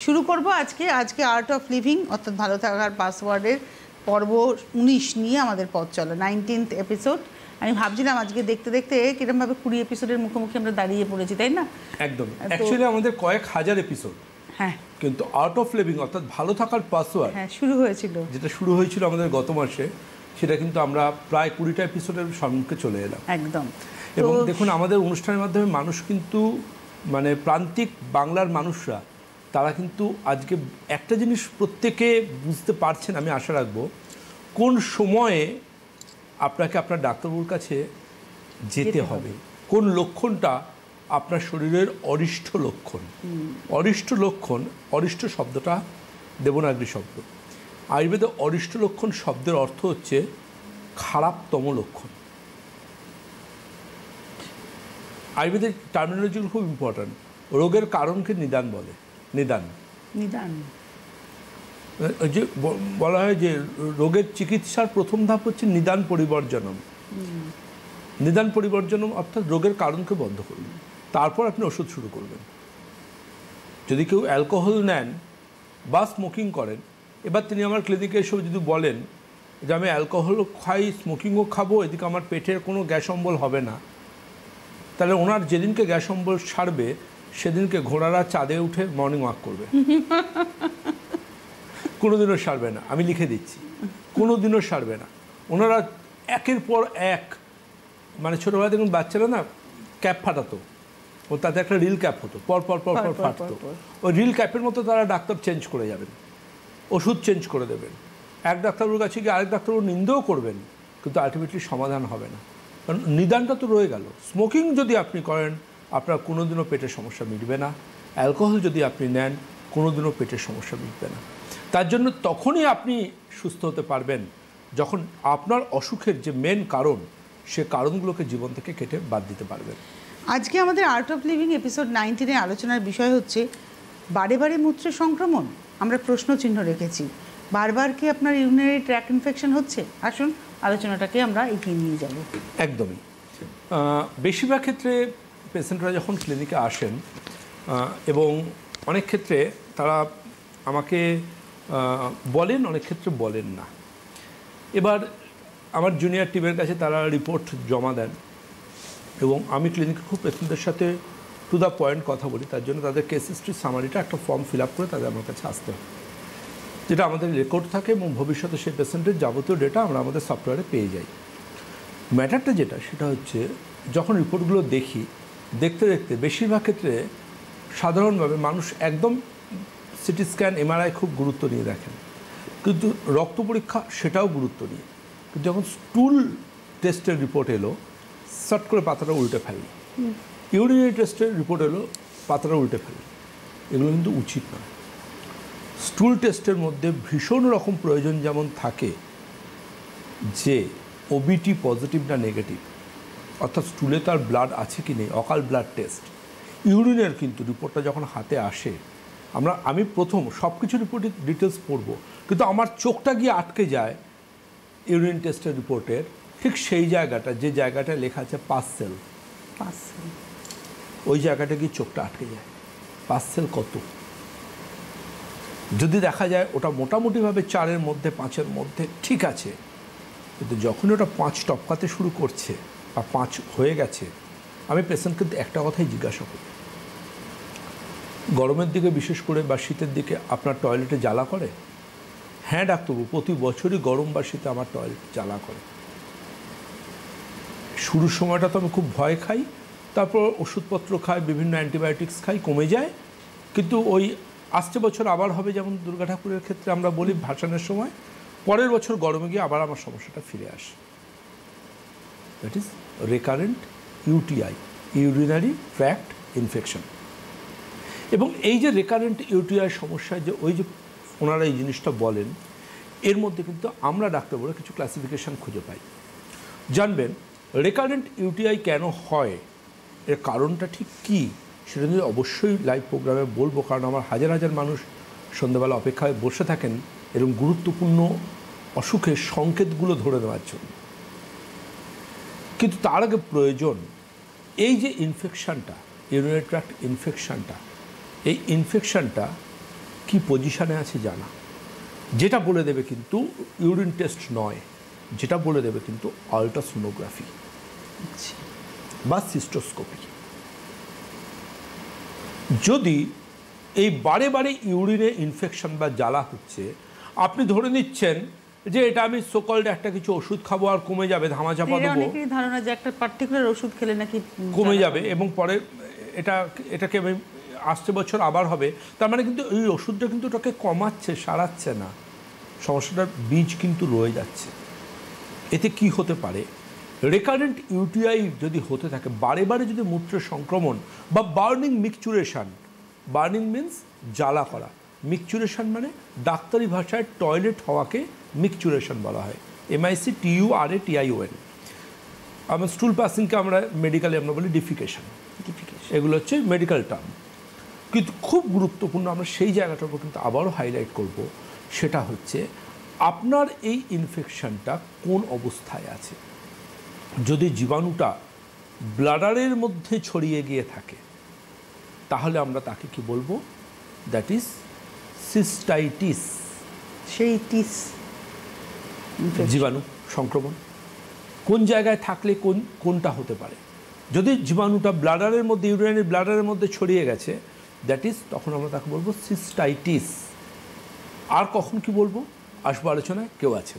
শুরু করব আজকে আর্ট অফ লিভিং অর্থাৎ ভালো থাকার পাসওয়ার্ডের পর্ব ১৯ নিয়ে আমাদের পথ চলা 19th এপিসোড। আমি ভাবছিলাম আজকে দেখতে দেখতে কিরমভাবে 20 এপিসোডের মুখোমুখি আমরা দাঁড়িয়ে পড়েছি, তাই না? একদম। অ্যাকচুয়ালি আমাদের কয়েক হাজার এপিসোড, হ্যাঁ, কিন্তু আর্ট অফ লিভিং অর্থাৎ ভালো থাকার পাসওয়ার্ড শুরু হয়েছিল, যেটা শুরু হয়েছিল আমাদের গত মাসে, সেটা কিন্তু আমরা প্রায় 20টা এপিসোডের সম্মুখে চলে এলাম একদম। এবং দেখুন আমাদের অনুষ্ঠানের মাধ্যমে মানুষ কিন্তু মানে প্রান্তিক বাংলার মানুষরা তারা কিন্তু আজকে একটা জিনিস প্রত্যেকে বুঝতে পারছেন, আমি আশা রাখবো, কোন সময়ে আপনাকে আপনার ডাক্তারবাবুর কাছে যেতে হবে, কোন লক্ষণটা আপনার শরীরের অরিষ্ট লক্ষণ। অরিষ্ট লক্ষণ, অরিষ্ট শব্দটা দেবনাগরী শব্দ। আয়ুর্বেদে অরিষ্ট লক্ষণ শব্দের অর্থ হচ্ছে খারাপতম লক্ষণ। আয়ুর্বেদের টার্মিনোলজিগুলো খুব ইম্পর্ট্যান্ট। রোগের কারণকে নিদান বলে। নিদান ওই যে বলা হয় যে রোগের চিকিৎসার প্রথম ধাপ হচ্ছে নিদান পরিবর্জনম। নিদান পরিবর্জনম অর্থাৎ রোগের কারণকে বন্ধ করবেন, তারপর আপনি ওষুধ শুরু করবেন। যদি কেউ অ্যালকোহল নেন বা স্মোকিং করেন, এবার তিনি আমার ক্লিনিকে এসে যদি বলেন যে আমি অ্যালকোহলও খাই, স্মোকিংও খাবো, এদিকে আমার পেটের কোনো গ্যাস অম্বল হবে না, তাহলে ওনার যেদিনকে গ্যাস অম্বল সারবে সেদিনকে ঘোড়ারা চাঁদে উঠে মর্নিং ওয়াক করবে। কোনোদিনও সারবে না, আমি লিখে দিচ্ছি, কোনোদিনও সারবে না। ওনারা একের পর এক, মানে ছোটোবেলা দেখুন বাচ্চারা না ক্যাপ ফাটাতো, ও তাতে একটা রিল ক্যাপ হতো, পর পর পর পর ফাটতো, ওই রিল ক্যাপের মতো তারা ডাক্তার চেঞ্জ করে যাবেন, ওষুধ চেঞ্জ করে দেবেন, এক ডাক্তারবাবুর কাছে গিয়ে আরেক ডাক্তারবাবু নিন্দাও করবেন, কিন্তু আলটিমেটলি সমাধান হবে না, কারণ নিদানটা তো রয়ে গেল। স্মোকিং যদি আপনি করেন আপনার কোনোদিনও পেটের সমস্যা মিটবে না, অ্যালকোহল যদি আপনি নেন কোনোদিনও পেটের সমস্যা মিটবে না। তার জন্য তখনই আপনি সুস্থ হতে পারবেন যখন আপনার অসুখের যে মেন কারণ, সে কারণগুলোকে জীবন থেকে কেটে বাদ দিতে পারবেন। আজকে আমাদের আর্ট অফ লিভিং এপিসোড 19-এ আলোচনার বিষয় হচ্ছে বারে বারে মূত্রে সংক্রমণ। আমরা প্রশ্ন চিহ্ন রেখেছি, বারবার কি আপনার ইউরিনারি ট্র্যাক ইনফেকশন হচ্ছে? আসুন আলোচনাটাকে আমরা এগিয়ে নিয়ে যাব। একদমই। বেশিরভাগ ক্ষেত্রে পেশেন্টরা যখন ক্লিনিকে আসেন এবং অনেক ক্ষেত্রে তারা আমাকে বলেন, অনেক ক্ষেত্রে বলেন না। এবার আমার জুনিয়র টিমের কাছে তারা রিপোর্ট জমা দেন এবং আমি ক্লিনিকে খুব পেশেন্টদের সাথে টু দ্য পয়েন্ট কথা বলি। তার জন্য তাদের কেস হিস্ট্রি সামারিটা একটা ফর্ম ফিল আপ করে তাদের আমার কাছে আসতে হয়, যেটা আমাদের রেকর্ড থাকে এবং ভবিষ্যতে সেই পেশেন্টের যাবতীয় ডেটা আমরা আমাদের সফটওয়্যারে পেয়ে যাই। ম্যাটারটা যেটা সেটা হচ্ছে যখন রিপোর্টগুলো দেখি, দেখতে দেখতে বেশিরভাগ ক্ষেত্রে সাধারণভাবে মানুষ একদম সিটি স্ক্যান, এমআরআই খুব গুরুত্ব নিয়ে দেখেন, কিন্তু রক্ত পরীক্ষা সেটাও গুরুত্ব নিয়ে, কিন্তু যখন স্টুল টেস্টের রিপোর্ট এলো শর্ট করে পাতাটা উল্টে ফেলি, ইউরিনারি টেস্টের রিপোর্ট এলো পাতাটা উল্টে ফেলি, এগুলো কিন্তু উচিত নয়। স্টুল টেস্টের মধ্যে ভীষণ রকম প্রয়োজন যেমন থাকে যে ওবিটি পজিটিভ না নেগেটিভ, অর্থাৎ স্টুলে তার ব্লাড আছে কি নেই, অকাল ব্লাড টেস্ট। ইউরিনের কিন্তু রিপোর্টটা যখন হাতে আসে, আমি প্রথম সব কিছু রিপোর্টের ডিটেলস পড়ব, কিন্তু আমার চোখটা গিয়ে আটকে যায় ইউরিন টেস্টের রিপোর্টের ঠিক সেই জায়গাটা, যে জায়গাটা লেখা আছে পাসসেল, ওই জায়গাটা গিয়ে চোখটা আটকে যায়। পাসসেল কত? যদি দেখা যায় ওটা মোটামুটিভাবে 4-এর মধ্যে 5-এর মধ্যে ঠিক আছে, কিন্তু যখন ওটা 5 টপকাতে শুরু করছে বা 5 হয়ে গেছে, আমি পেশেন্টকে একটা কথাই জিজ্ঞাসা করি, গরমের দিকে বিশেষ করে বা শীতের দিকে আপনার টয়লেটে জ্বালা করে? হ্যাঁ ডাক্তারবাবু, প্রতি বছরই গরম বা শীতে আমার টয়লেট জ্বালা করে। শুরুর সময়টা তো আমি খুব ভয় খাই, তারপর ওষুধপত্র খাই, বিভিন্ন অ্যান্টিবায়োটিক্স খাই, কমে যায়, কিন্তু ওই আসছে বছর আবার হবে, যেমন দুর্গা ঠাকুরের ক্ষেত্রে আমরা বলি ভাসানের সময়, পরের বছর গরমে গিয়ে আবার আমার সমস্যাটা ফিরে আসে। That is recurrent UTI, urinary tract infection. এবং এই যে রিকারেন্ট ইউটিআই সমস্যায় যে ওই যে ওনারা এই জিনিসটা বলেন, এর মধ্যে কিন্তু আমরা ডাক্তারবাবুরা কিছু ক্লাসিফিকেশান খুঁজে পাই। জানবেন রিকারেন্ট ইউটিআই কেন হয়, এর কারণটা ঠিক কী, সেটা নিয়ে অবশ্যই লাইভ প্রোগ্রামে বলবো, কারণ আমার হাজার হাজার মানুষ সন্ধ্যাবেলা অপেক্ষায় বসে থাকেন এরকম গুরুত্বপূর্ণ অসুখের সংকেতগুলো ধরে নেওয়ার জন্য। কিন্তু তার আগে প্রয়োজন এই যে ইনফেকশানটা, ইউরিনারি ট্র্যাক্ট ইনফেকশানটা, এই ইনফেকশানটা কি পজিশনে আছে জানা। যেটা বলে দেবে কিন্তু ইউরিন টেস্ট নয়, যেটা বলে দেবে কিন্তু আল্ট্রাসোনোগ্রাফি বা সিস্টোস্কোপি। যদি এই বারে বারে ইউরিনে ইনফেকশন বা জ্বালা হচ্ছে, আপনি ধরে নিচ্ছেন যে এটা আমি সোকল্ড একটা কিছু ওষুধ খাবো আর কমে যাবে, ধামাচাপা দেবো, অনেকেরই ধারণা যে একটা পার্টিকুলার ওষুধ খেলে নাকি কমে যাবে এবং পরে এটাকে আমি আসছে বছর আবার হবে, তার মানে কিন্তু এই ওষুধটা কিন্তু ওটাকে কমাচ্ছে, সারাচ্ছে না, সমস্যাটার বীজ কিন্তু রয়ে যাচ্ছে। এতে কি হতে পারে, রেকারেন্ট ইউটিআই যদি হতে থাকে, বারে বারে যদি মূত্রের সংক্রমণ বা বার্নিং মিকচুরেশন, বার্নিং মিন্স জ্বালা করা, মিকচুরেশন মানে ডাক্তারি ভাষায় টয়লেট হওয়াকে মিকচুরেশন বলা হয়, MICTURATION। আমার স্টুল পাসিংকে আমরা মেডিকেলে আমরা বলি ডিফিকেশন, এগুলো হচ্ছে মেডিকেল টার্ম। কিন্তু খুব গুরুত্বপূর্ণ, আমরা সেই জায়গাটার উপর কিন্তু আবারও হাইলাইট করব, সেটা হচ্ছে আপনার এই ইনফেকশনটা কোন অবস্থায় আছে। যদি জীবাণুটা ব্লাডারের মধ্যে ছড়িয়ে গিয়ে থাকে তাহলে আমরা তাকে কি বলবো, দ্যাট ইজ সিস্টাইটিস, সেই টিস জীবাণু সংক্রমণ। কোন জায়গায় থাকলে কোনটা হতে পারে, যদি জীবাণুটা ব্লাডারের মধ্যে, ইউরিনারি ব্লাডারের মধ্যে ছড়িয়ে গেছে, দ্যাট ইজ, তখন আমরা তাকে বলবো সিস্টাইটিস। আর কখন কি বলবো আসবো আলোচনায়, কেউ আছে।